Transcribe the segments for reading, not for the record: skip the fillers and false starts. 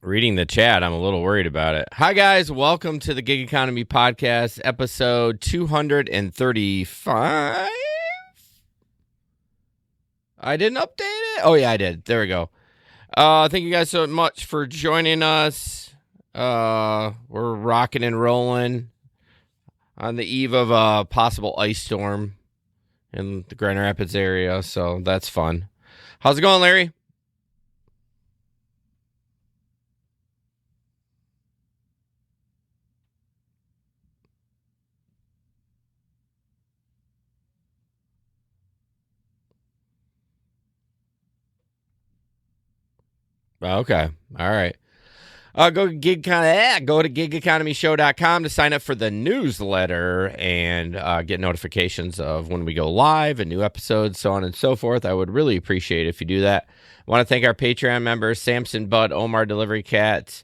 Reading the chat, I'm a little worried about it. Hi, guys. Welcome to the Gig Economy Podcast, episode 235. I didn't update it? Oh, yeah, I did. There we go. Thank you guys so much for joining us. We're rocking and rolling on the eve of a possible ice storm in the Grand Rapids area, so that's fun. How's it going, Larry? Okay. All right. Go to gigeconomyshow.com to sign up for the newsletter and get notifications of when we go live and new episodes, so on and so forth. I would really appreciate it if you do that. I want to thank our Patreon members, Samson, Bud, Omar, Delivery Cats,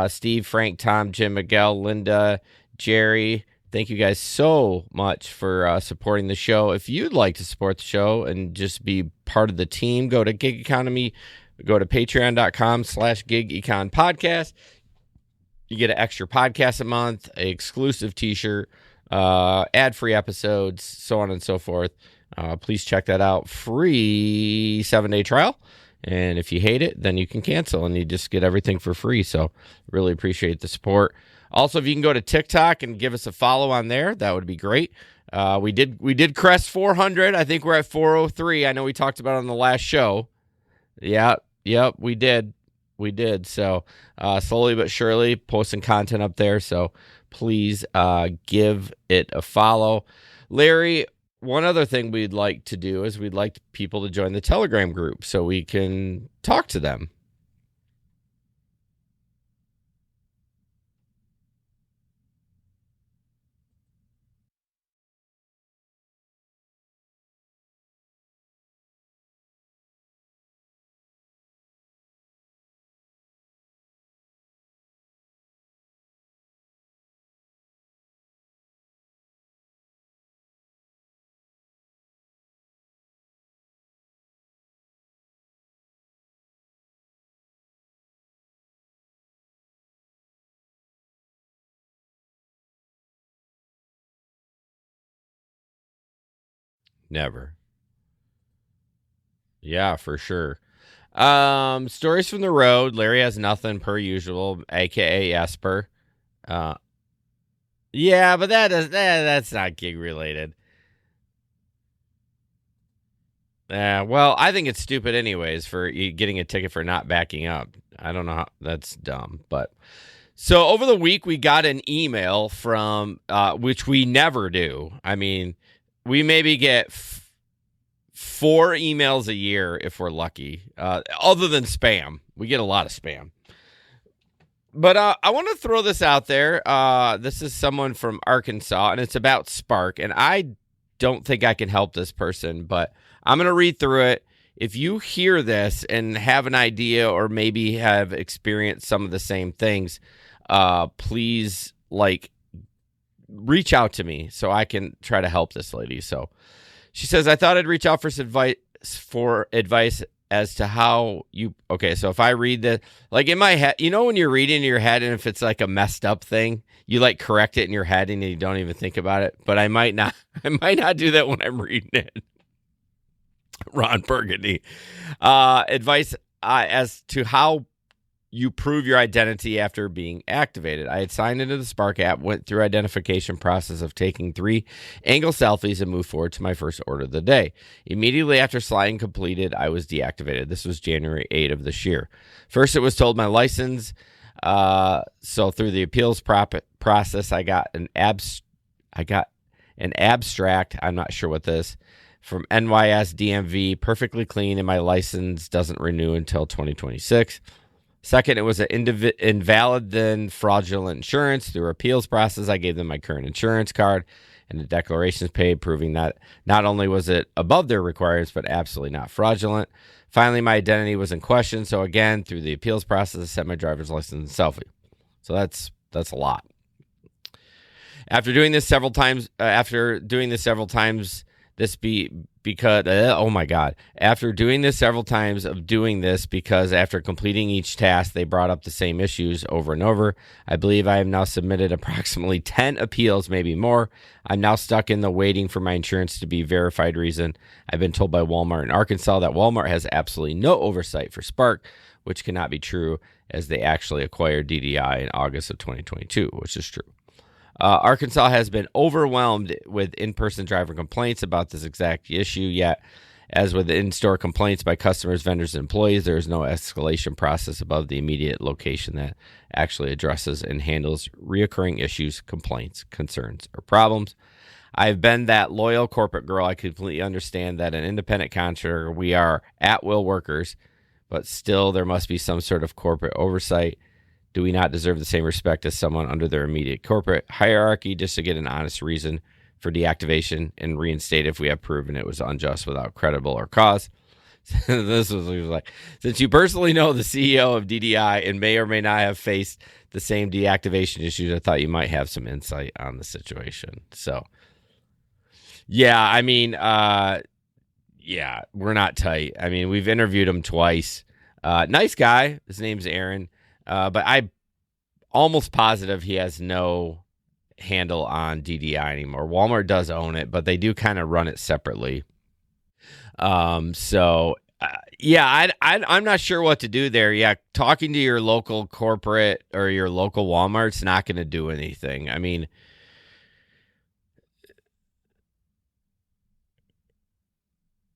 Steve, Frank, Tom, Jim, Miguel, Linda, Jerry. Thank you guys so much for supporting the show. If you'd like to support the show and just be part of the team, go to Gig Economy. Go to patreon.com/gigeconpodcast. You get an extra podcast a month, an exclusive t-shirt, ad-free episodes, so on and so forth. Please check that out. Free 7-day trial. And if you hate it, then you can cancel and you just get everything for free. So really appreciate the support. Also, if you can go to TikTok and give us a follow on there, that would be great. We did crest 400. I think we're at 403. I know we talked about it on the last show. Yeah, yep, we did. So slowly but surely posting content up there. So please give it a follow. Larry, one other thing we'd like to do is we'd like people to join the Telegram group so we can talk to them. Never. Yeah, for sure. Stories from the road. Larry has nothing per usual, aka Esper. Yeah, but that's not gig related. Well, I think it's stupid anyways for getting a ticket for not backing up. I don't know how that's dumb, but so over the week we got an email from which we never do. I mean, we maybe get 4 emails a year if we're lucky. Other than spam, we get a lot of spam. But I want to throw this out there. This is someone from Arkansas, and it's about Spark. And I don't think I can help this person, but I'm going to read through it. If you hear this and have an idea or maybe have experienced some of the same things, please, reach out to me so I can try to help this lady. So she says, I thought I'd reach out for advice as to how you... Okay, so if I read the... in my head, when you're reading in your head and if it's like a messed up thing, you correct it in your head and you don't even think about it. But I might not do that when I'm reading it. Ron Burgundy. Advice as to how you prove your identity after being activated. I had signed into the Spark app, went through identification process of taking 3 angle selfies and moved forward to my first order of the day. Immediately after sliding completed, I was deactivated. This was January 8 of this year. First, it was told my license. So through the appeals process, I got an abstract. I'm not sure what this from NYS DMV, perfectly clean, and my license doesn't renew until 2026. Second, it was an invalid then fraudulent insurance. Through appeals process, I gave them my current insurance card and the declarations paid, proving that not only was it above their requirements, but absolutely not fraudulent. Finally, my identity was in question. So again, through the appeals process, I sent my driver's license and selfie. So that's a lot. After doing this several times, This be because oh my god, after doing this several times of doing this because after completing each task they brought up the same issues over and over. I believe I have now submitted approximately 10 appeals, maybe more. I'm now stuck in the waiting for my insurance to be verified reason. I've been told by Walmart in Arkansas that Walmart has absolutely no oversight for Spark, which cannot be true as they actually acquired DDI in August of 2022, which is true. Arkansas has been overwhelmed with in-person driver complaints about this exact issue, yet as with in-store complaints by customers, vendors, and employees, there is no escalation process above the immediate location that actually addresses and handles reoccurring issues, complaints, concerns, or problems. I've been that loyal corporate girl. I completely understand that an independent contractor, we are at-will workers, but still there must be some sort of corporate oversight. Do we not deserve the same respect as someone under their immediate corporate hierarchy just to get an honest reason for deactivation and reinstate if we have proven it was unjust without credible or cause? This was like, since you personally know the CEO of DDI and may or may not have faced the same deactivation issues, I thought you might have some insight on the situation. So, yeah, I mean, yeah, we're not tight. I mean, we've interviewed him twice. Nice guy. His name's Aaron. But I'm almost positive he has no handle on DDI anymore. Walmart does own it, but they do kind of run it separately. So yeah, I'm not sure what to do there. Yeah, talking to your local corporate or your local Walmart's not going to do anything. I mean,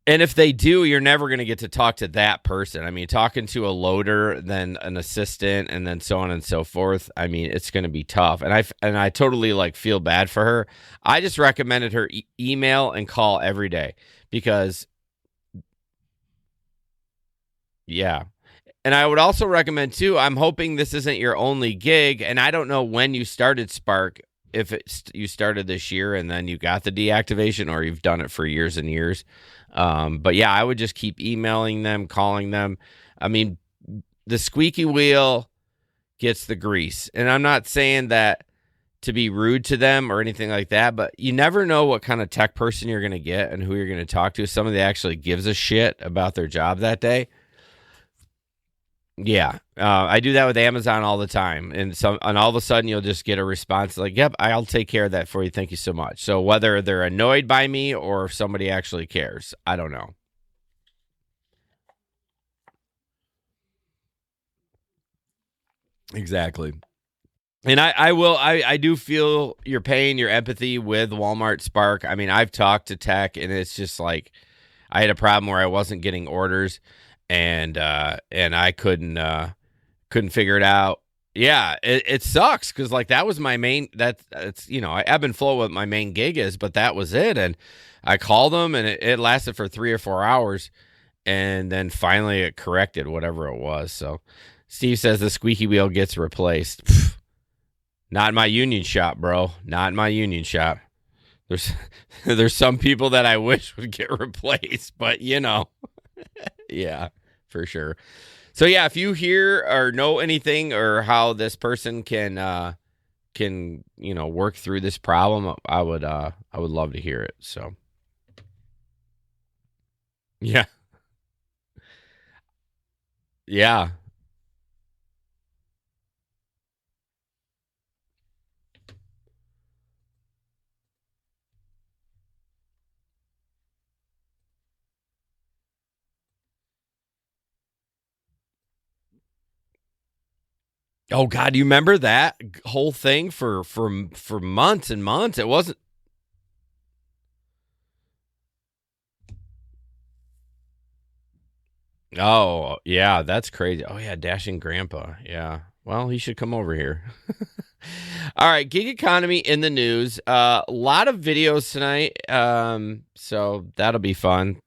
and if they do, you're never going to get to talk to that person. I mean, talking to a loader, then an assistant, and then so on and so forth. I mean, it's going to be tough. And I totally like feel bad for her. I just recommended her email and call every day because, yeah. And I would also recommend too. I'm hoping this isn't your only gig, and I don't know when you started Spark. If you started this year and then you got the deactivation, or you've done it for years and years. But yeah, I would just keep emailing them, calling them. I mean, the squeaky wheel gets the grease. And I'm not saying that to be rude to them or anything like that, but you never know what kind of tech person you're going to get and who you're going to talk to. Somebody that actually gives a shit about their job that day. Yeah, I do that with Amazon all the time, and all of a sudden you'll just get a response like, "Yep, I'll take care of that for you. Thank you so much." So whether they're annoyed by me or if somebody actually cares, I don't know. Exactly. And I do feel your pain, your empathy with Walmart Spark. I mean, I've talked to tech, and it's just like I had a problem where I wasn't getting orders, and I couldn't figure it out. Yeah, it sucks because like that was my main. It's I ebb and flow what my main gig is, but that was it. And I called them, and it lasted for 3 or 4 hours, and then finally it corrected whatever it was. So Steve says the squeaky wheel gets replaced. Pfft, not in my union shop, bro. Not in my union shop. There's there's some people that I wish would get replaced, but yeah, for sure. So yeah, if you hear or know anything or how this person can work through this problem, I would love to hear it. So yeah, yeah. Oh God, you remember that whole thing for months and months? It wasn't. Oh yeah, that's crazy. Oh yeah, dashing grandpa. Yeah. Well, he should come over here. All right, gig economy in the news. A lot of videos tonight, so that'll be fun.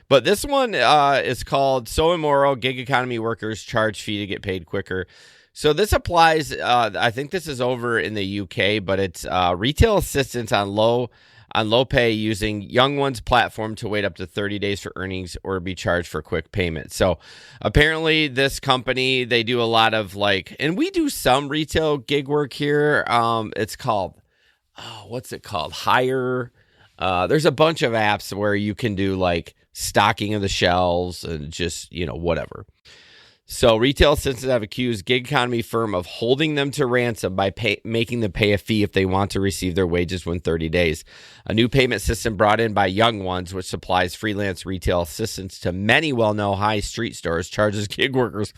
But this one is called "So Immoral: Gig Economy Workers Charge Fee to Get Paid Quicker." So this applies. I think this is over in the UK, but it's retail assistance on low pay using Young One's platform to wait up to 30 days for earnings or be charged for quick payment. So apparently this company, they do a lot of and we do some retail gig work here. It's called, what's it called? Hire. There's a bunch of apps where you can do like stocking of the shelves and just, whatever. So retail assistants have accused gig economy firm of holding them to ransom by making them pay a fee if they want to receive their wages within 30 days. A new payment system brought in by Young Ones, which supplies freelance retail assistants to many well-known high street stores, charges gig workers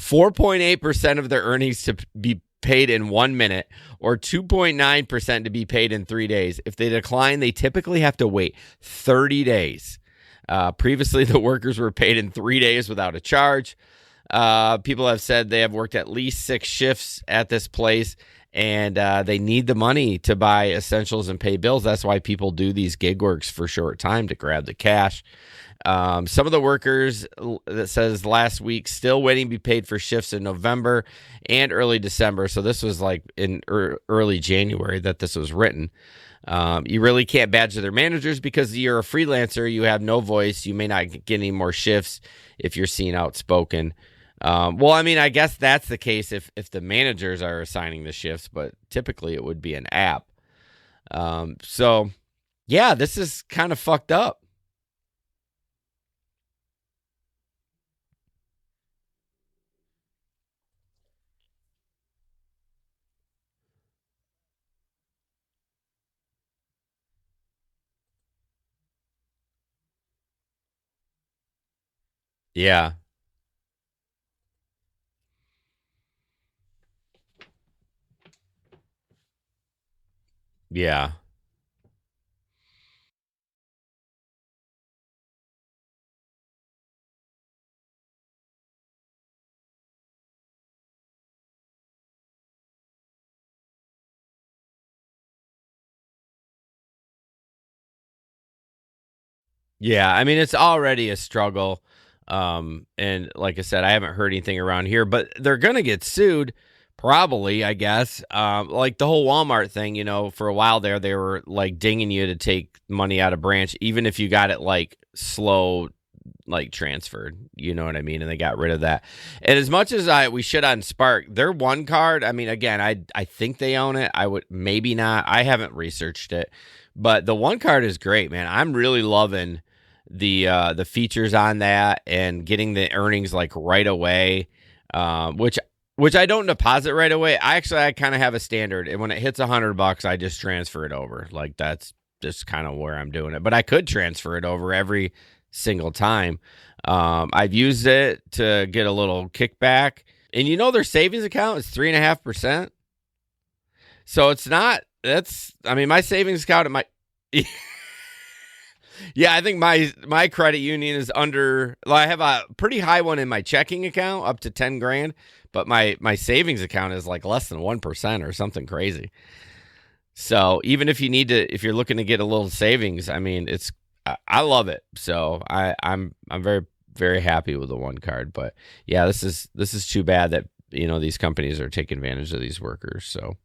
4.8% of their earnings to be paid in 1 minute or 2.9% to be paid in 3 days. If they decline, they typically have to wait 30 days. Previously, the workers were paid in 3 days without a charge. People have said they have worked at least 6 shifts at this place, and they need the money to buy essentials and pay bills. That's why people do these gig works for short time to grab the cash. Some of the workers, that says last week, still waiting to be paid for shifts in November and early December. So this was like in early January that this was written. You really can't badger their managers because you're a freelancer. You have no voice. You may not get any more shifts if you're seen outspoken. Well, I mean, I guess that's the case if the managers are assigning the shifts, but typically it would be an app. So, yeah, this is kind of fucked up. Yeah, yeah, yeah. I mean, it's already a struggle. And like I said, I haven't heard anything around here, but they're gonna get sued, probably. I guess. Like the whole Walmart thing. For a while there, they were like dinging you to take money out of branch, even if you got it like slow, like transferred. You know what I mean? And they got rid of that. And as much as we shit on Spark, their one card. I mean, again, I think they own it. I would maybe not. I haven't researched it, but the one card is great, man. I'm really loving the features on that and getting the earnings like right away, which I don't deposit right away. I kind of have a standard, and when it hits $100, I just transfer it over. Like that's just kind of where I'm doing it. But I could transfer it over every single time. I've used it to get a little kickback, and their savings account is 3.5%. So it's not. I mean, my savings account at my yeah, I think my credit union is under. Well, I have a pretty high one in my checking account, up to 10 grand, but my savings account is like less than 1% or something crazy. So even if you're looking to get a little savings, I mean, I love it. So I'm very very happy with the one card. But yeah, this is too bad that these companies are taking advantage of these workers. So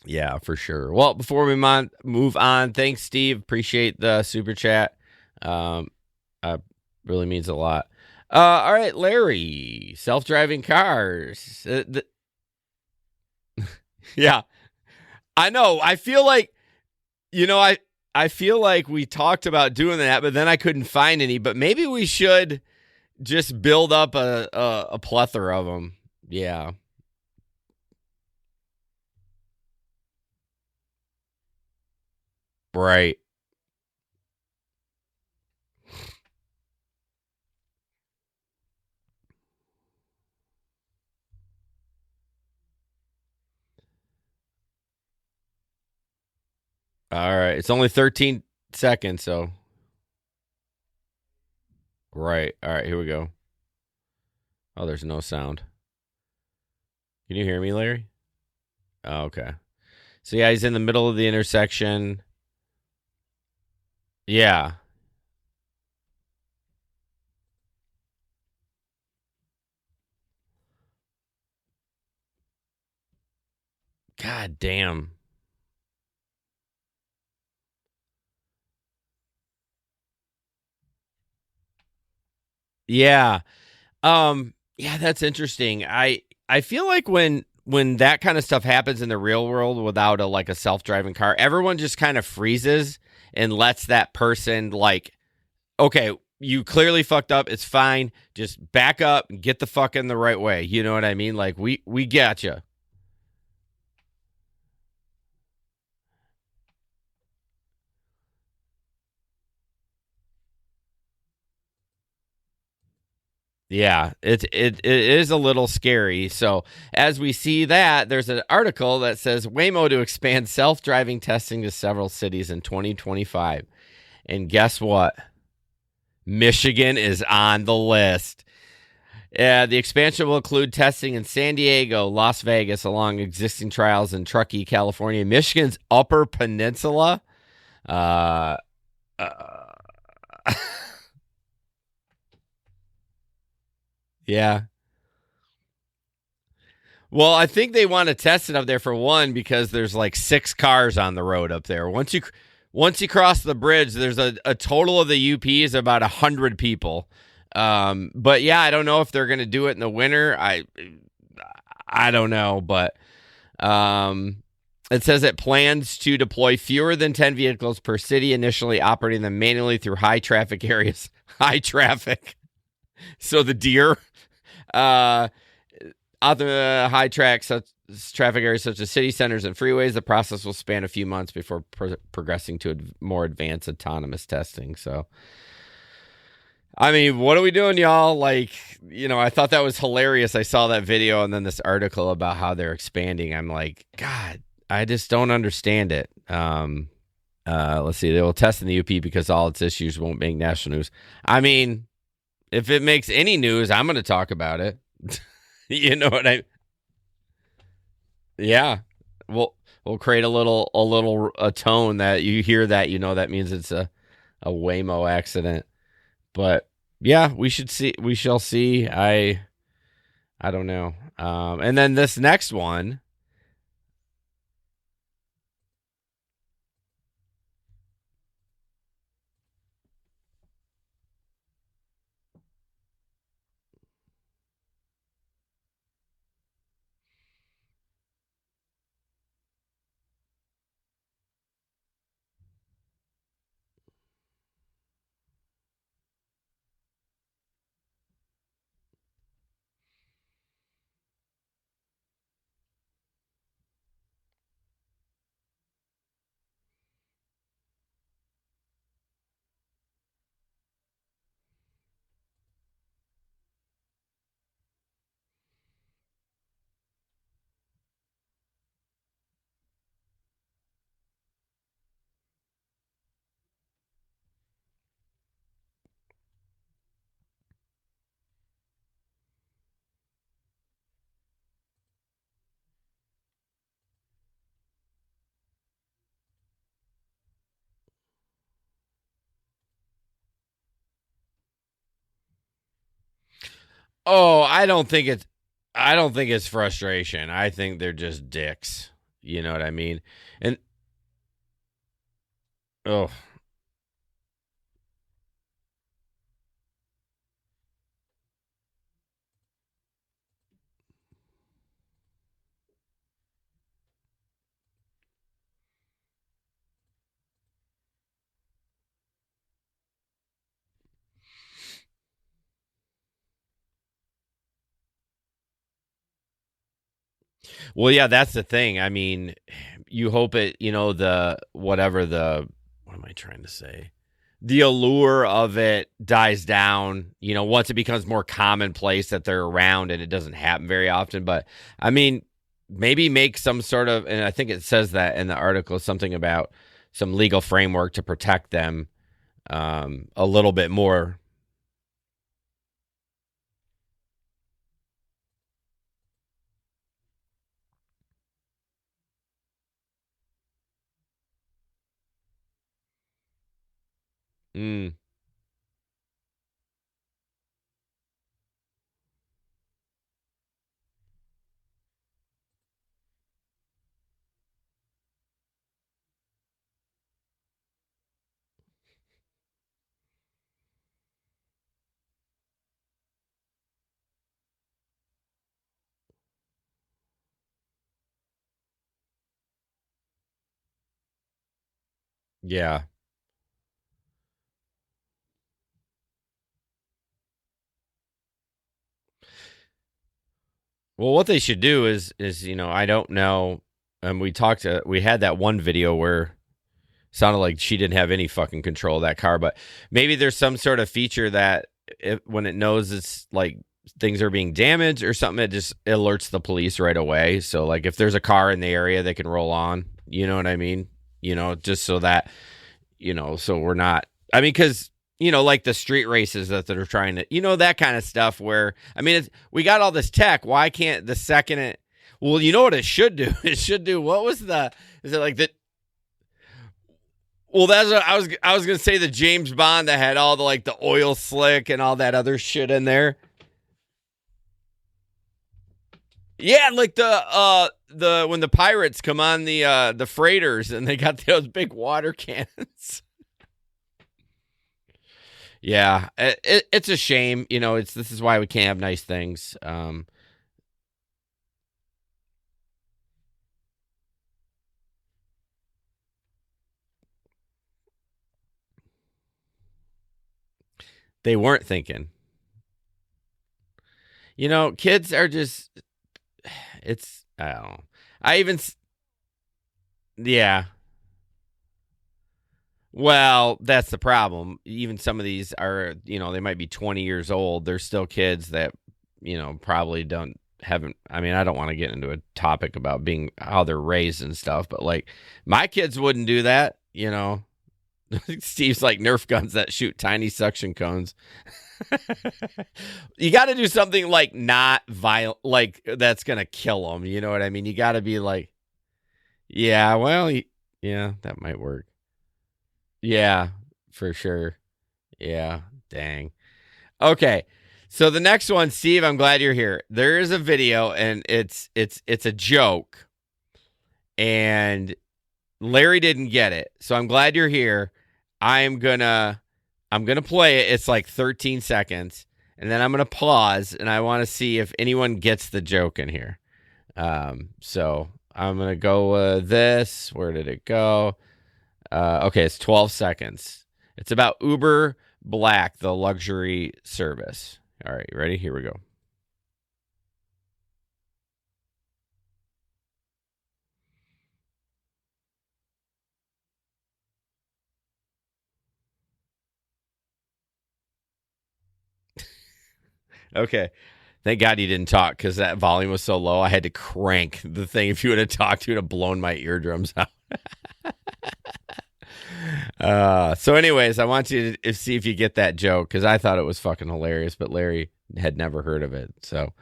yeah, for sure. Well, before we move on, thanks, Steve. Appreciate the super chat. Um, really means a lot. All right, Larry, self-driving cars. Yeah, I know. I feel like I feel like we talked about doing that, but then I couldn't find any. But maybe we should just build up a plethora of them. Yeah. Right. All right. It's only 13 seconds, so right. All right, here we go. Oh, there's no sound. Can you hear me, Larry? Oh, okay. So yeah, he's in the middle of the intersection. Yeah. God damn. Yeah. Yeah, that's interesting. I feel like when that kind of stuff happens in the real world without a like a self-driving car, everyone just kind of freezes and lets that person like, okay, you clearly fucked up. It's fine. Just back up and get the fuck in the right way. You know what I mean? Like we got you. Yeah, it is a little scary. So as we see that, there's an article that says Waymo to expand self-driving testing to several cities in 2025. And guess what? Michigan is on the list. The expansion will include testing in San Diego, Las Vegas, along existing trials in Truckee, California, Michigan's Upper Peninsula. Uh, uh, yeah. Well, I think they want to test it up there for one because there's like 6 cars on the road up there. Once you cross the bridge, there's a total of the UP is about 100 people. But yeah, I don't know if they're going to do it in the winter. I don't know, but um, it says it plans to deploy fewer than 10 vehicles per city, initially operating them manually through high traffic areas. High traffic. So the deer. Uh, Other high track such traffic areas such as city centers and freeways, the process will span a few months before progressing to more advanced autonomous testing. So, I mean, what are we doing, y'all? Like, I thought that was hilarious. I saw that video and then this article about how they're expanding. I'm like, God, I just don't understand it. Let's see. They will test in the UP because all its issues won't make national news. I mean, if it makes any news, I'm going to talk about it. You know what I? Yeah. We'll create a tone that you hear that that means it's a Waymo accident. But yeah, we shall see. I don't know. And then this next one. Oh, I don't think it's frustration. I think they're just dicks. You know what I mean? And oh, well, yeah, that's the thing. I mean, you hope it, the whatever the what am I trying to say? The allure of it dies down, once it becomes more commonplace that they're around and it doesn't happen very often. But I mean, maybe make some sort of, and I think it says that in the article, something about some legal framework to protect them a little bit more. Mm. Yeah. Well, what they should do is I don't know. We had that one video where sounded like she didn't have any fucking control of that car, but maybe there's some sort of feature that when it knows it's like things are being damaged or something, it just alerts the police right away. So like if there's a car in the area, they can roll on. You know what I mean? Just so that so we're not. I mean, because like the street races that they're trying to, that kind of stuff. Where I mean, we got all this tech. Why can't the second it? Well, you know what it should do? It should do. What was the? Is it like the? Well, that's what I was gonna say the James Bond that had all the like the oil slick and all that other shit in there. Yeah, like the when the pirates come on the freighters and they got those big water cannons. Yeah, it's a shame. This is why we can't have nice things. They weren't thinking. Kids are just. It's I don't know. I even yeah. Well, that's the problem. Even some of these are, they might be 20 years old. They're still kids that, probably haven't. I mean, I don't want to get into a topic about being how they're raised and stuff, but like my kids wouldn't do that. Steve's like Nerf guns that shoot tiny suction cones. You got to do something like not violent, like that's going to kill them. You know what I mean? You got to be like, yeah, well, yeah, that might work. Yeah, for sure. Yeah, dang. Okay. So the next one, Steve, I'm glad you're here. There is a video and it's a joke and Larry didn't get it. So I'm glad you're here. I'm going to play it. It's like 13 seconds and then I'm going to pause and I want to see if anyone gets the joke in here. So I'm going to go this. Where did it go? Okay, it's 12 seconds. It's about Uber Black, the luxury service. All right, you ready? Here we go. Okay. Thank God you didn't talk because that volume was so low. I had to crank the thing. If you would have talked, you would have blown my eardrums out. So, anyways, I want you to see if you get that joke because I thought it was fucking hilarious, but Larry had never heard of it. So,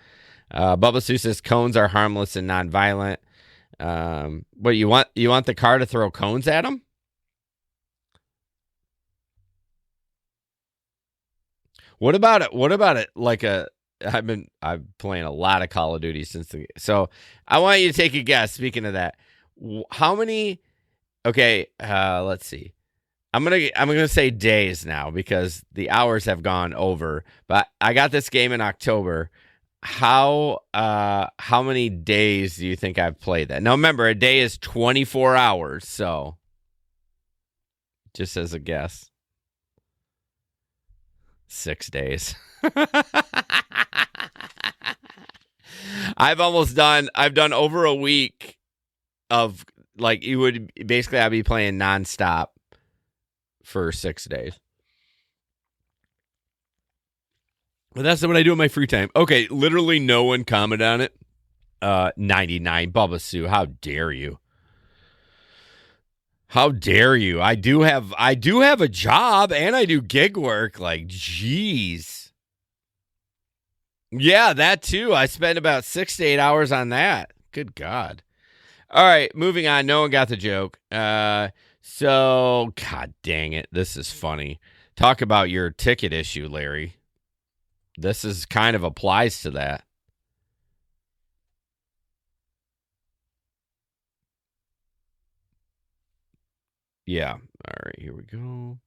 Bubba Sue says cones are harmless and nonviolent. What you want the car to throw cones at him? What about it? What about it? Like I'm playing a lot of Call of Duty so I want you to take a guess. Speaking of that, how many? Okay, let's see. I'm gonna say days now because the hours have gone over. But I got this game in October. How many days do you think I've played that? Now remember, a day is 24 hours, so just as a guess, 6 days. I've done over a week of like you would basically I'd be playing nonstop for 6 days. But that's what I do in my free time. Okay, literally no one commented on it. 99 Bubba Sue, how dare you? How dare you? I do have a job and I do gig work. Like, jeez. Yeah, that too. I spend about 6 to 8 hours on that. Good God. All right, moving on. No one got the joke. So God dang it, this is funny. Talk about your ticket issue, Larry. This is kind of applies to that. Yeah. All right, here we go.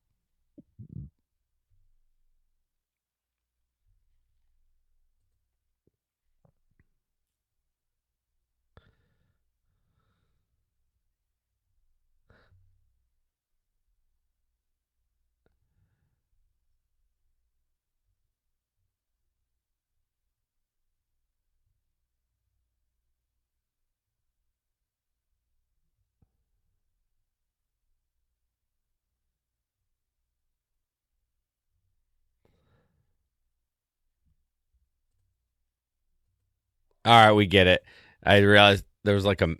All right, we get it. I realized there was like a.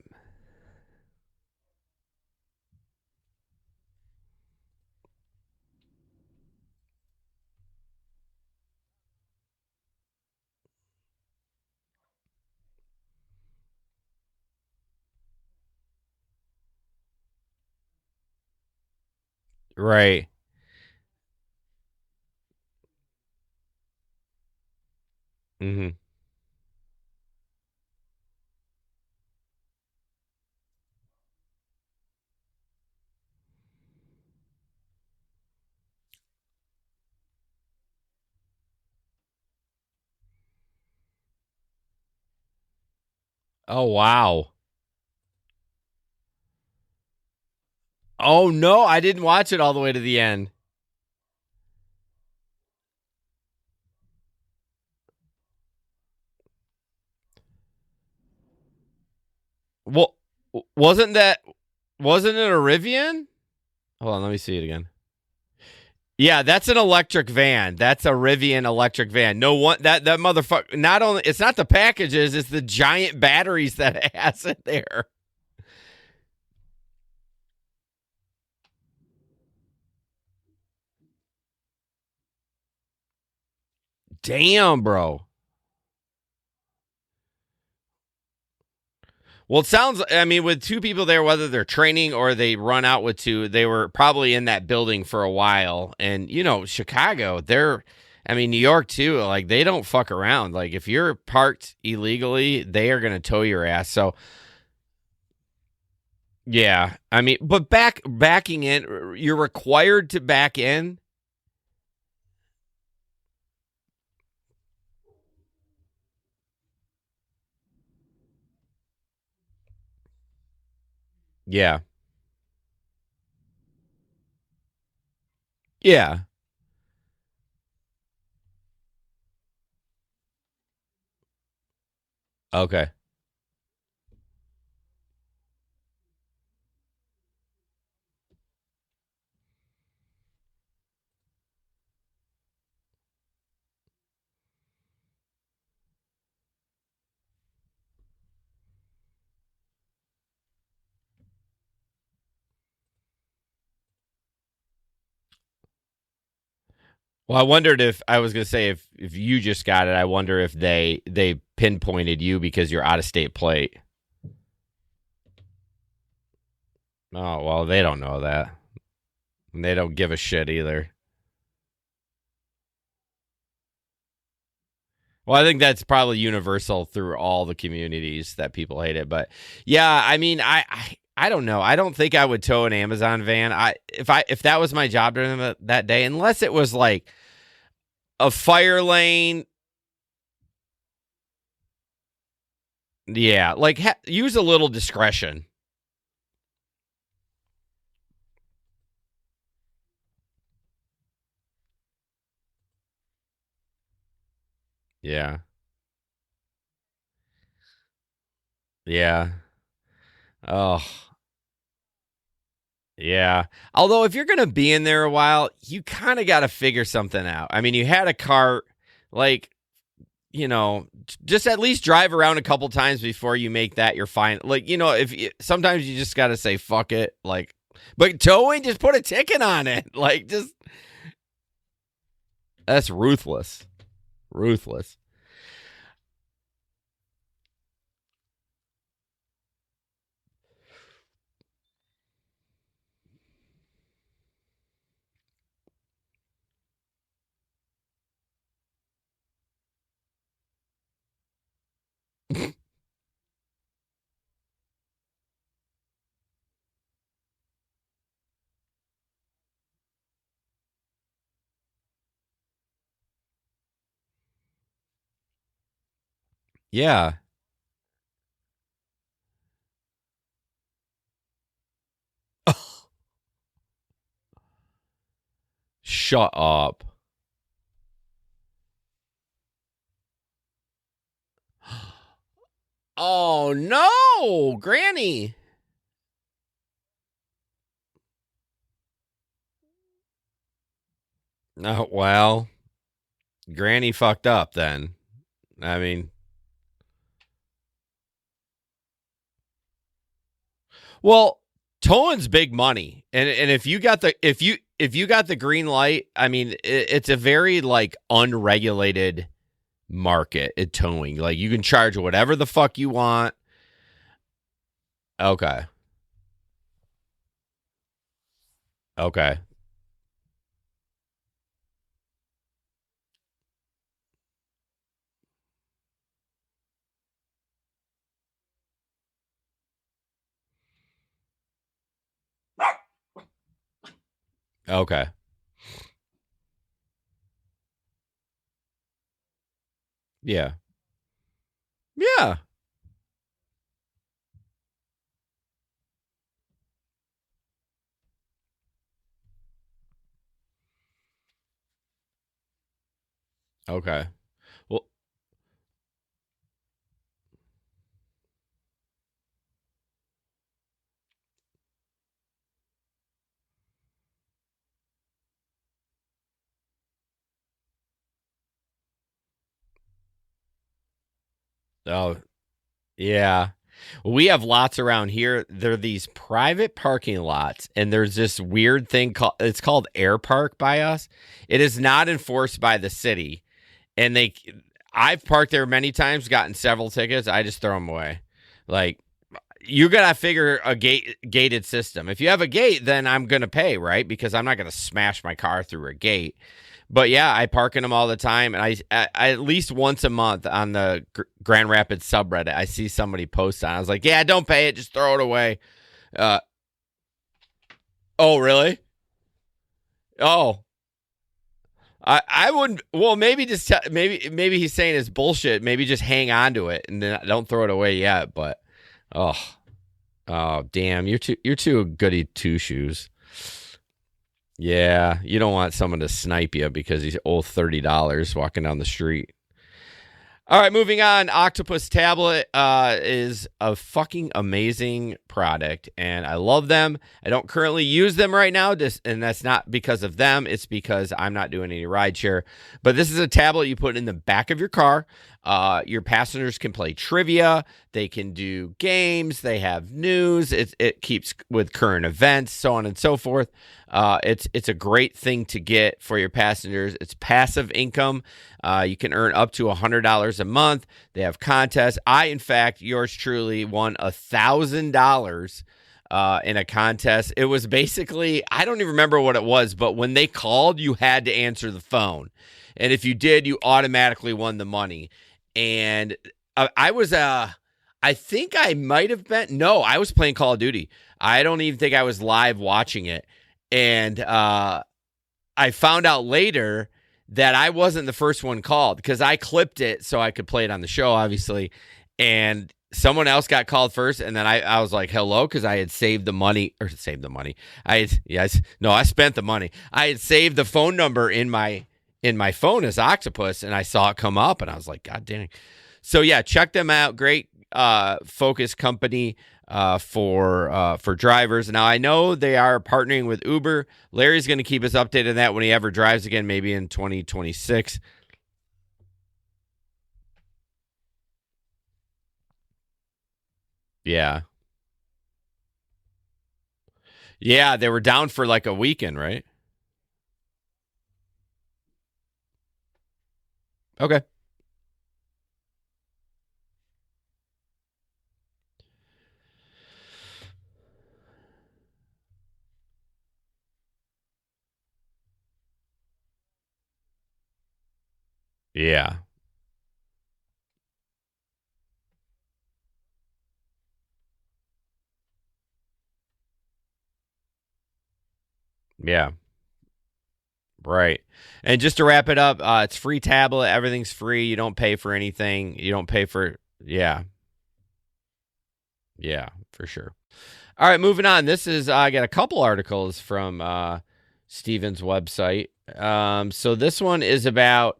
Right. Hmm. Oh, wow. Oh, no. I didn't watch it all the way to the end. Well, wasn't that. Wasn't it a Rivian? Hold on. Let me see it again. Yeah, that's an electric van. That's a Rivian electric van. No one that motherfucker. Not only it's not the packages, it's the giant batteries that it has in there. Damn, bro. Well, it sounds. I mean, with two people there, whether they're training or they run out with two, they were probably in that building for a while. And Chicago, they're. I mean, New York too. Like they don't fuck around. Like if you're parked illegally, they are gonna tow your ass. So yeah, I mean, but backing in, you're required to back in. Yeah, yeah. Okay. Well, I wondered if I was gonna say if you just got it. I wonder if they pinpointed you because you're out of state plate. Oh well, they don't know that. And they don't give a shit either. Well, I think that's probably universal through all the communities that people hate it. But yeah, I mean, I don't know. I don't think I would tow an Amazon van. If that was my job during that day, unless it was like a fire lane. Yeah, like use a little discretion. Yeah, yeah. Oh, yeah. Although if you're gonna be in there a while, you kind of got to figure something out. I mean, you had a cart, like just at least drive around a couple times before you make that your fine. Like, if sometimes you just got to say fuck it. Like, but towing, just put a ticket on it. Like, just that's ruthless, ruthless. Yeah. Shut up. Oh no, Granny. Oh well, Granny fucked up then. I mean, Well, towing's big money, and if you got the green light, I mean, it's a very like unregulated market at towing. Like you can charge whatever the fuck you want. Okay. Okay. Okay. Yeah. Yeah. Okay. Well, oh, yeah. We have lots around here. They're these private parking lots, and there's this weird thing called Air Park by us. It is not enforced by the city, and I've parked there many times, gotten several tickets. I just throw them away. Like you gotta figure a gated system. If you have a gate, then I'm gonna pay, right? Because I'm not gonna smash my car through a gate. But yeah, I park in them all the time, and I at least once a month on the Grand Rapids subreddit, I see somebody post on. I was like, yeah, don't pay it, just throw it away. Uh, oh really? Oh, I wouldn't. Well, maybe maybe he's saying it's bullshit. Maybe just hang on to it and then don't throw it away yet. But oh, oh, damn, you're too goody two shoes. Yeah, you don't want someone to snipe you because he's owe $30 walking down the street. All right, moving on. Octopus tablet is a fucking amazing product, and I love them. I don't currently use them right now, and that's not because of them. It's because I'm not doing any rideshare. But this is a tablet you put in the back of your car. Your passengers can play trivia. They can do games. They have news. It keeps with current events, so on and so forth. It's a great thing to get for your passengers. It's passive income. You can earn up to $100 a month. They have contests. In fact, yours truly won $1,000 in a contest. It was basically, I don't even remember what it was, but when they called, you had to answer the phone. And if you did, you automatically won the money. And I think I might have been, no, I was playing Call of Duty. I don't even think I was live watching it. And I found out later that I wasn't the first one called because I clipped it so I could play it on the show, obviously. And someone else got called first, and then I was like, hello, because I had saved the money. I spent the money. I had saved the phone number in my phone as Octopus, and I saw it come up, and I was like, God dang. So yeah, check them out. Great focus company for drivers. Now I know they are partnering with Uber. Larry's going to keep us updated on that when he ever drives again, maybe in 2026. Yeah. Yeah, they were down for like a weekend, right? Okay. Yeah. Yeah. Right. And just to wrap it up, it's free tablet. Everything's free. You don't pay for anything. You don't pay for, yeah. Yeah, for sure. All right, moving on. This is I got a couple articles from Steven's website. So this one is about.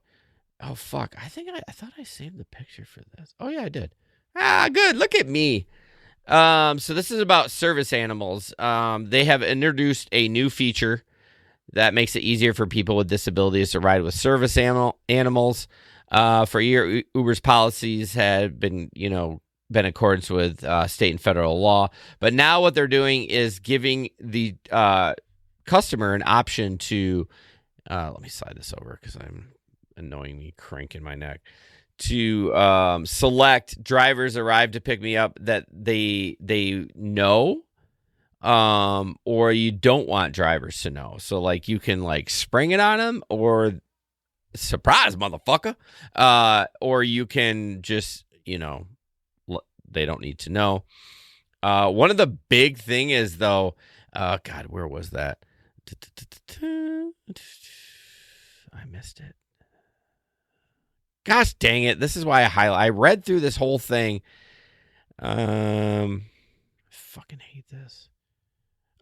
Oh fuck! I thought I saved the picture for this. Oh yeah, I did. Good. Look at me. So this is about service animals. They have introduced a new feature that makes it easier for people with disabilities to ride with service animals. For a year, Uber's policies had been, been in accordance with state and federal law. But now what they're doing is giving the customer an option to let me slide this over because I'm annoying me cranking my neck to select drivers arrive to pick me up that they know or you don't want drivers to know. So like you can like spring it on them or surprise motherfucker, or you can just, they don't need to know. One of the big thing is though, God, where was that? I missed it. Gosh dang it. This is why I read through this whole thing. I fucking hate this.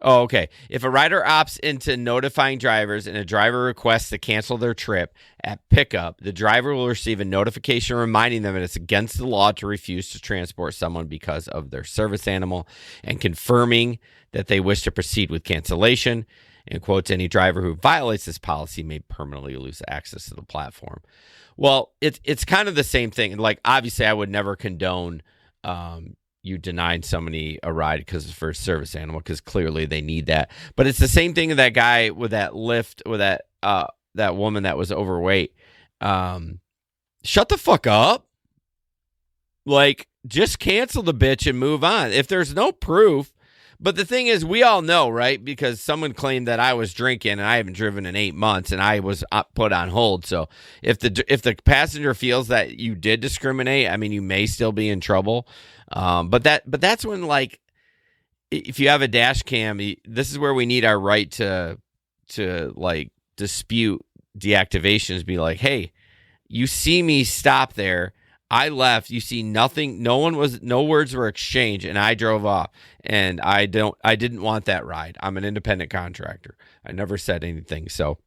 Oh, okay. If a rider opts into notifying drivers and a driver requests to cancel their trip at pickup, the driver will receive a notification reminding them that it's against the law to refuse to transport someone because of their service animal and confirming that they wish to proceed with cancellation. And quotes, any driver who violates this policy may permanently lose access to the platform. Well, it's kind of the same thing. Like, obviously, I would never condone you denying somebody a ride because it's for a service animal, because clearly they need that. But it's the same thing with that guy with that lift, with that woman that was overweight. Shut the fuck up. Like, just cancel the bitch and move on. If there's no proof. But the thing is, we all know, right? Because someone claimed that I was drinking and I haven't driven in 8 months and I was put on hold. So if the passenger feels that you did discriminate, I mean, you may still be in trouble. But that's when, like, if you have a dash cam, this is where we need our right to like dispute deactivations. Be like, hey, you see me stop there. I left. You see nothing. No words were exchanged, and I drove off. And I didn't want that ride. I'm an independent contractor. I never said anything. So,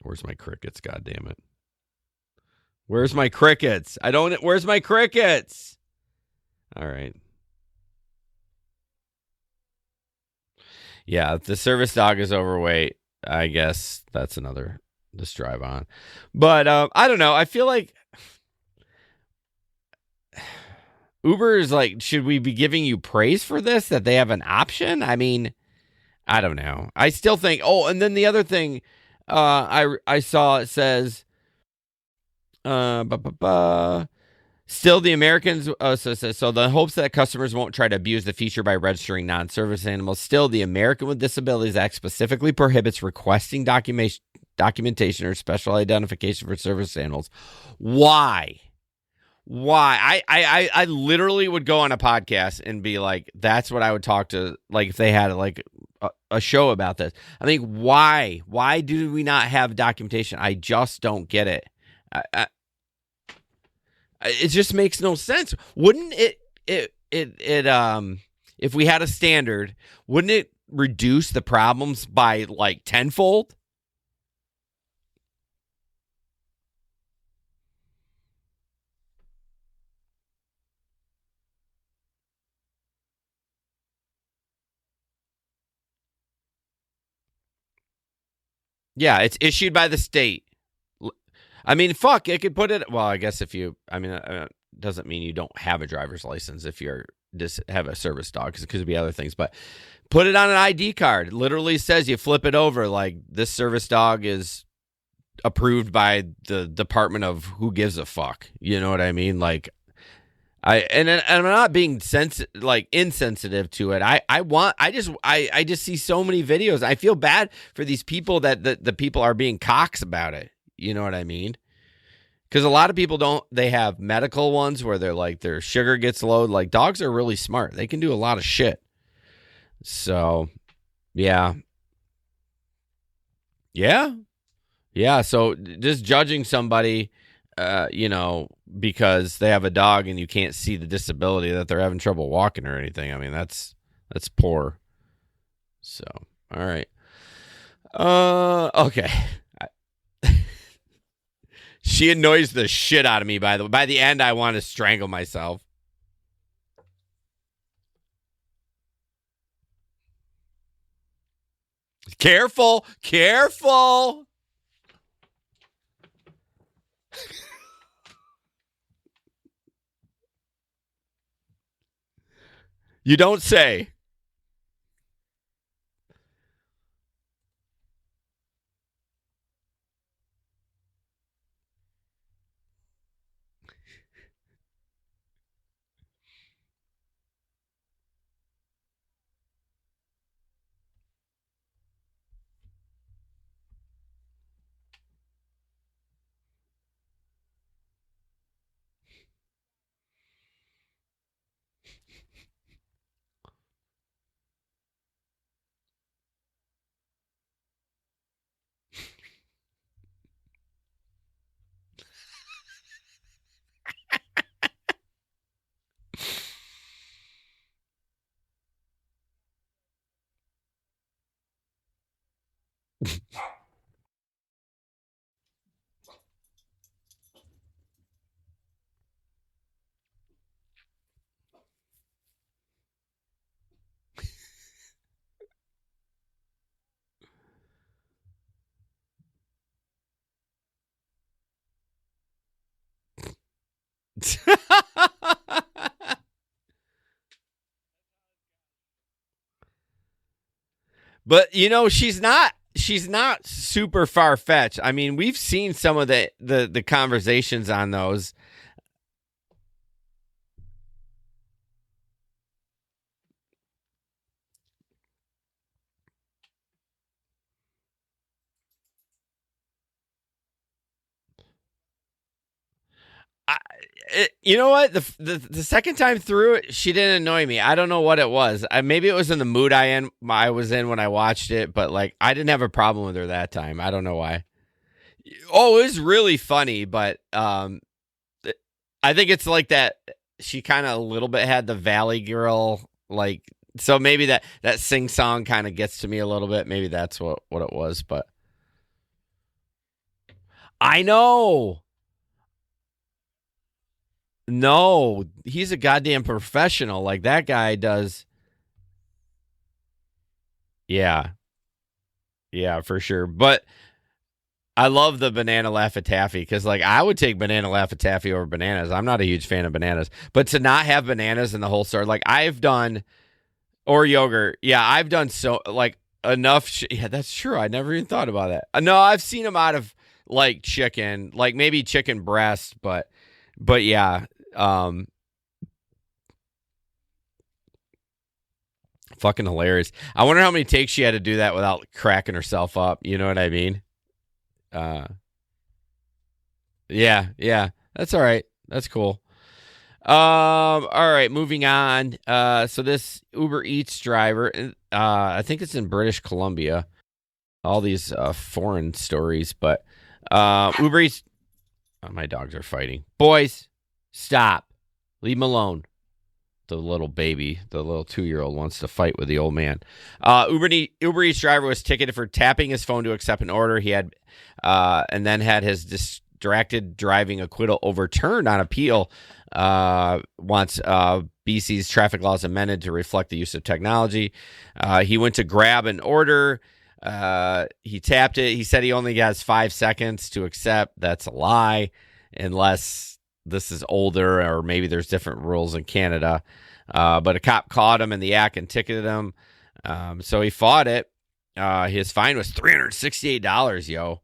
where's my crickets? God damn it! Where's my crickets? Where's my crickets? All right. Yeah, if the service dog is overweight, I guess that's another just drive on. But I don't know. I feel like Uber is like, should we be giving you praise for this, that they have an option? I mean, I don't know. I still think, and then the other thing I saw, it says, still, the Americans, so the hopes that customers won't try to abuse the feature by registering non-service animals. Still, the American with Disabilities Act specifically prohibits requesting documentation or special identification for service animals. Why? I literally would go on a podcast and be like, that's what I would talk to, like, if they had like a show about this. I think, why? Why do we not have documentation? I just don't get it. It just makes no sense. Wouldn't it if we had a standard, wouldn't it reduce the problems by like tenfold? Yeah, it's issued by the state. I mean, fuck, it could put it. Well, I guess doesn't mean you don't have a driver's license if you're just have a service dog, because it could be other things. But put it on an ID card. It literally says, you flip it over, like, this service dog is approved by the Department of who gives a fuck. You know what I mean? Like, I'm not being insensitive to it. I just see so many videos. I feel bad for these people that the people are being cocks about it. You know what I mean? Because a lot of people they have medical ones where they're like, their sugar gets low. Like, dogs are really smart. They can do a lot of shit. So, yeah. Yeah. Yeah. So just judging somebody, because they have a dog and you can't see the disability, that they're having trouble walking or anything. I mean, that's poor. So, all right. Okay. She annoys the shit out of me, by the way. By the end, I want to strangle myself. Careful, careful. You don't say. But she's not super far fetched. I mean, we've seen some of the conversations on those. I, you know what? The second time through it, she didn't annoy me. I don't know what it was. Maybe it was in the mood I was in when I watched it, but like I didn't have a problem with her that time. I don't know why. Oh, it was really funny, but I think it's like that. She kind of a little bit had the Valley Girl like, so maybe that sing song kind of gets to me a little bit. Maybe that's what it was, but I know. No, he's a goddamn professional. Like that guy does. Yeah, yeah, for sure. But I love the banana Laffy Taffy because, like, I would take banana Laffy Taffy over bananas. I'm not a huge fan of bananas, but to not have bananas in the whole store, like I've done, or yogurt. Yeah, I've done so like enough. Yeah, that's true. I never even thought about that. No, I've seen them out of like chicken, like maybe chicken breast, but yeah, um, fucking hilarious. I wonder how many takes she had to do that without cracking herself up. You know what I mean? Uh, yeah, yeah. That's all right. That's cool. All right, moving on. So this Uber Eats driver, I think it's in British Columbia. All these foreign stories, but Uber Eats. Oh, my dogs are fighting. Boys, stop. Leave them alone. The little baby, the little 2-year-old wants to fight with the old man. Uber Eats driver was ticketed for tapping his phone to accept an order. He had, and then had his distracted driving acquittal overturned on appeal. Wants BC's traffic laws amended to reflect the use of technology. He went to grab an order. He tapped it. He said he only has 5 seconds to accept. That's a lie, unless this is older or maybe there's different rules in Canada. But a cop caught him in the act and ticketed him. So he fought it. His fine was $368, yo.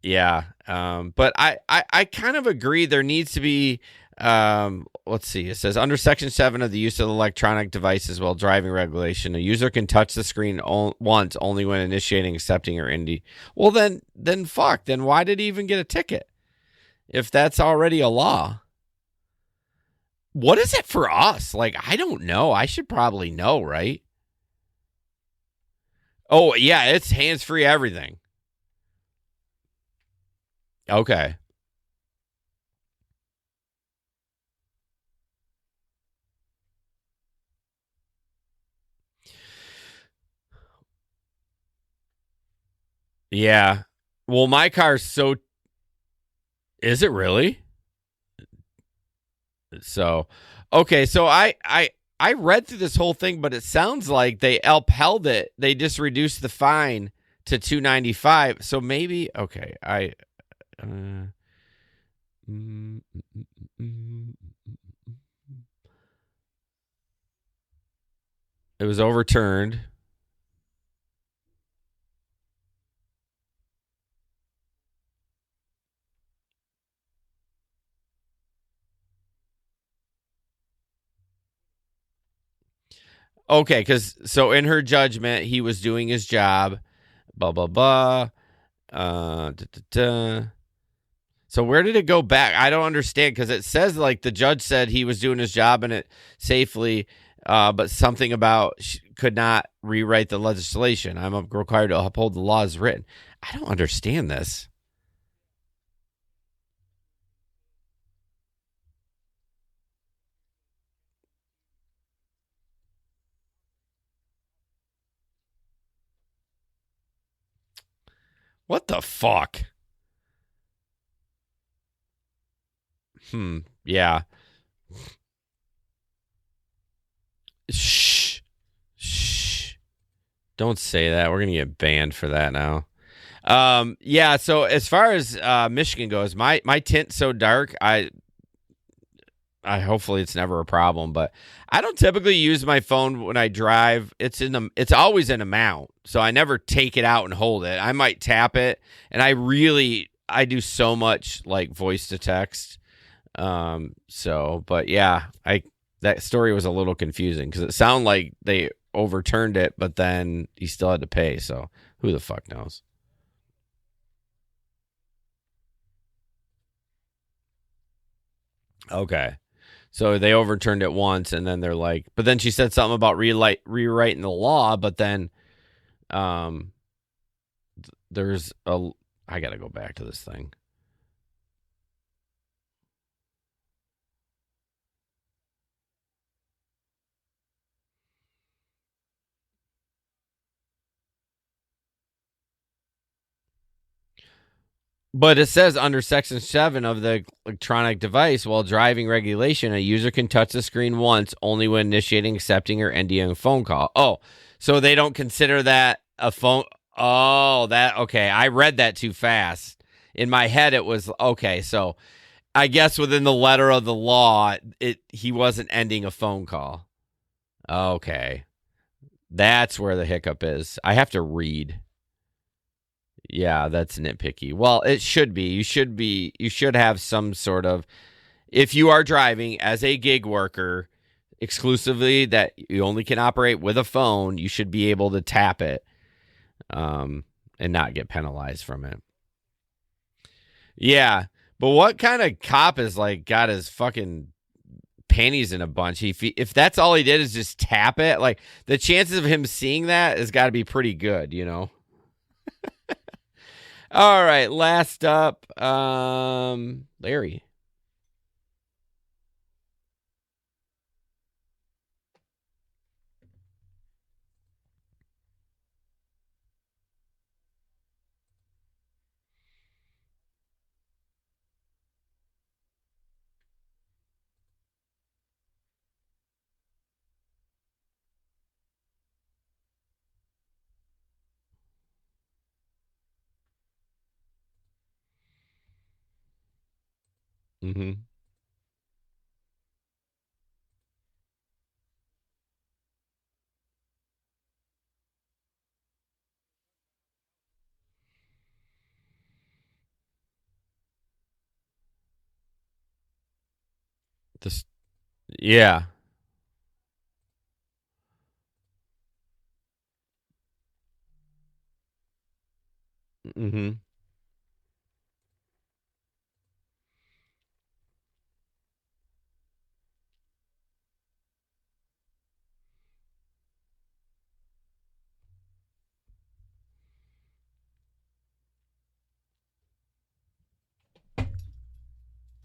Yeah. But I kind of agree there needs to be, let's see. It says under Section 7 of the use of electronic devices while driving regulation, a user can touch the screen once only when initiating, accepting, or indie. Well, then fuck. Then why did he even get a ticket if that's already a law? What is it for us? Like, I don't know. I should probably know, right? Oh, yeah, it's hands-free everything. Okay. Yeah. Well, my car's so. Is it really? So, okay. So I I read through this whole thing, but it sounds like they upheld it. They just reduced the fine to $295. So maybe okay. Uh, mm, mm, mm, it was overturned. Okay, because so in her judgment, he was doing his job. Blah blah blah. Da, da, da. So where did it go back? I don't understand because it says like the judge said he was doing his job and it safely, but something about could not rewrite the legislation. I'm required to uphold the law as written. I don't understand this. What the fuck? Yeah. Shh. Shh. Don't say that. We're gonna get banned for that now. Yeah. So as far as Michigan goes, my tint's so dark. I hopefully it's never a problem, but I don't typically use my phone when I drive. It's always in a mount, so I never take it out and hold it. I might tap it, and I do so much like voice to text. But yeah, I that story was a little confusing because it sounded like they overturned it, but then he still had to pay. So who the fuck knows? Okay. So they overturned it once, and then they're like, but then she said something about rewriting the law, but then um, there's a. I got to go back to this thing. But it says under Section 7 of the electronic device, while driving regulation, a user can touch the screen once only when initiating, accepting, or ending a phone call. Oh, so they don't consider that a phone. Oh, that okay. I read that too fast. In my head, it was okay. So I guess within the letter of the law, he wasn't ending a phone call. Okay. That's where the hiccup is. I have to read. Yeah, that's nitpicky. Well, it should be. You should have some sort of if you are driving as a gig worker exclusively that you only can operate with a phone, you should be able to tap it and not get penalized from it. Yeah. But what kind of cop is like got his fucking panties in a bunch? If that's all he did is just tap it, like the chances of him seeing that has got to be pretty good, you know. All right, last up, Larry. Mm-hmm. This, yeah. Mm-hmm.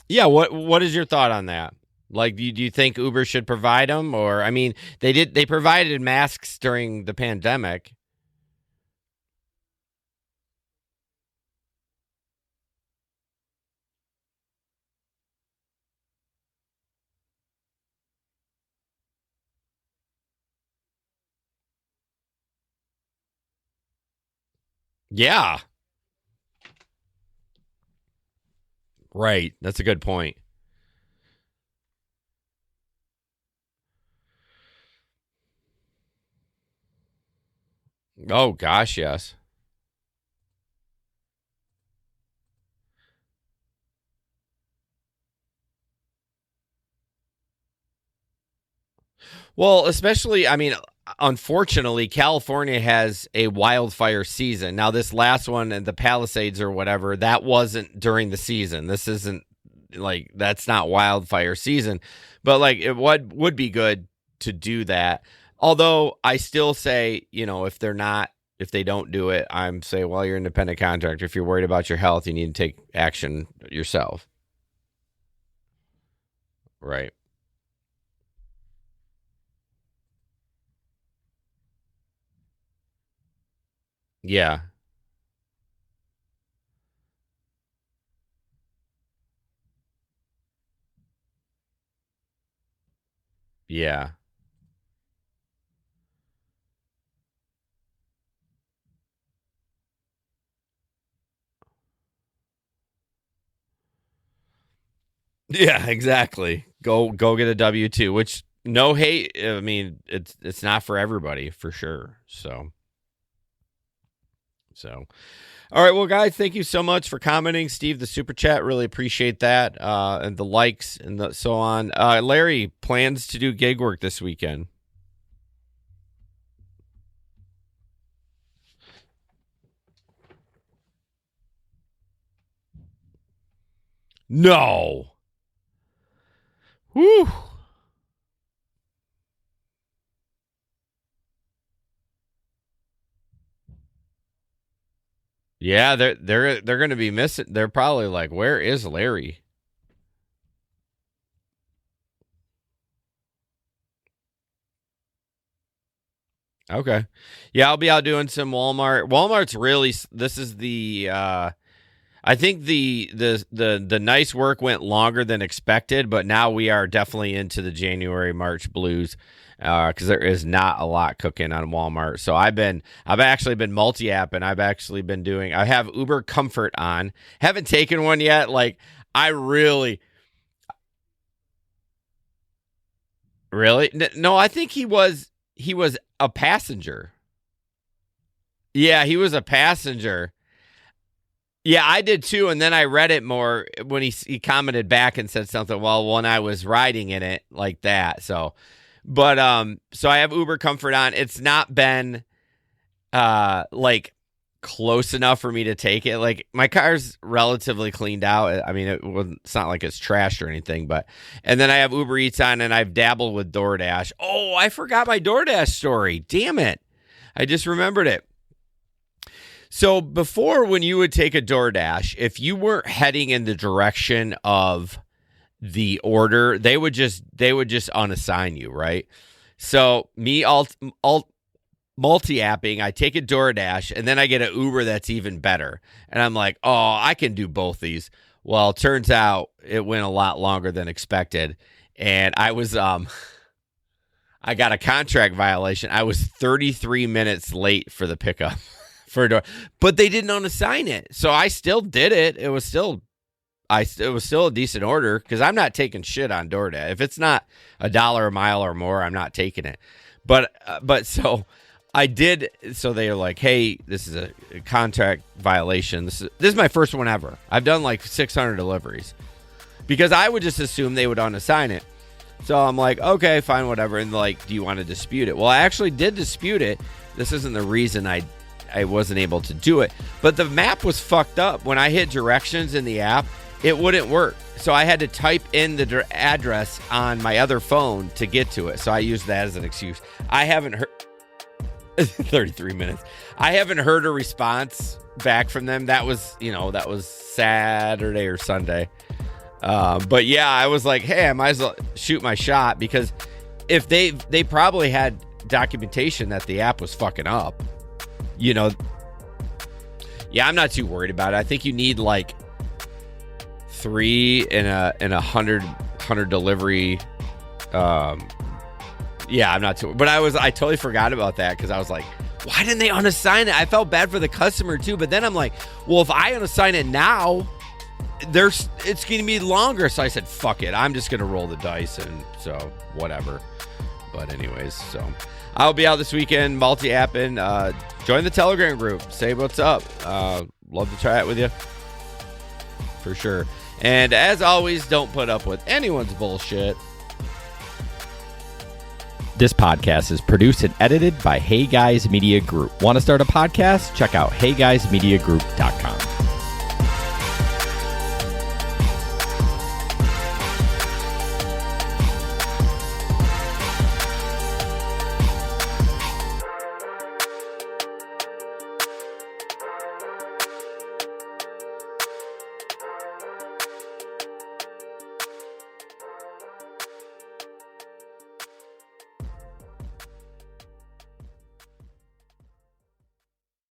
Yeah. What is your thought on that? Like, do you think Uber should provide them, or I mean, they provided masks during the pandemic. Yeah. Right. That's a good point. Oh gosh, yes. Well, especially, I mean, unfortunately, California has a wildfire season. Now, this last one and the Palisades or whatever, that wasn't during the season. This isn't like that's not wildfire season, but like it would be good to do that. Although I still say, if they don't do it, I'm say, well, you're an independent contractor. If you're worried about your health, you need to take action yourself. Right. Yeah. Yeah. Yeah, exactly. Go get a W-2, which no hate, I mean, it's not for everybody for sure. So all right, well guys, thank you so much for commenting. Steve, the super chat, really appreciate that. And the likes and so on. Larry, plans to do gig work this weekend. No. Whew. Yeah, they're going to be missing. They're probably like, "Where is Larry?" Okay. Yeah, I'll be out doing some Walmart. Walmart's really this is the I think the nice work went longer than expected, but now we are definitely into the January March blues because there is not a lot cooking on Walmart. So I've actually been multi-apping. I've actually been doing. I have Uber Comfort on. Haven't taken one yet. Like I really no. I think he was a passenger. Yeah, he was a passenger. Yeah, I did too, and then I read it more when he commented back and said something. Well, when I was riding in it like that, so I have Uber Comfort on. It's not been like close enough for me to take it. Like my car's relatively cleaned out. I mean, it's not like it's trashed or anything, but and then I have Uber Eats on, and I've dabbled with DoorDash. Oh, I forgot my DoorDash story. Damn it! I just remembered it. So before, when you would take a DoorDash, if you weren't heading in the direction of the order, they would just unassign you, right? So me alt multi-apping, I take a DoorDash and then I get an Uber that's even better, and I'm like, oh, I can do both these. Well, it turns out it went a lot longer than expected, and I got a contract violation. I was 33 minutes late for the pickup for a door, but they didn't unassign it, so I still did it. It was still a decent order because I'm not taking shit on DoorDash. If it's not $1 a mile or more, I'm not taking it. But so I did. So they were like, "Hey, this is a contract violation. This is my first one ever. I've done like 600 deliveries because I would just assume they would unassign it." So I'm like, okay, fine, whatever. And like, do you want to dispute it? Well, I actually did dispute it. This isn't the reason I wasn't able to do it. But the map was fucked up. When I hit directions in the app, it wouldn't work. So I had to type in the address on my other phone to get to it. So I used that as an excuse. I haven't heard 33 minutes. I haven't heard a response back from them. That was Saturday or Sunday. But yeah, I was like, hey, I might as well shoot my shot because if they probably had documentation that the app was fucking up, Yeah, I'm not too worried about it. I think you need like 3 in a 100 delivery. Yeah, I'm not too. But I totally forgot about that because I was like, why didn't they unassign it? I felt bad for the customer too, but then I'm like, well, if I unassign it now, it's going to be longer. So I said, fuck it. I'm just going to roll the dice, and so whatever. But anyways, so I'll be out this weekend, multi-apping. Join the Telegram group. Say what's up. Love to chat with you. For sure. And as always, don't put up with anyone's bullshit. This podcast is produced and edited by Hey Guys Media Group. Want to start a podcast? Check out heyguysmediagroup.com.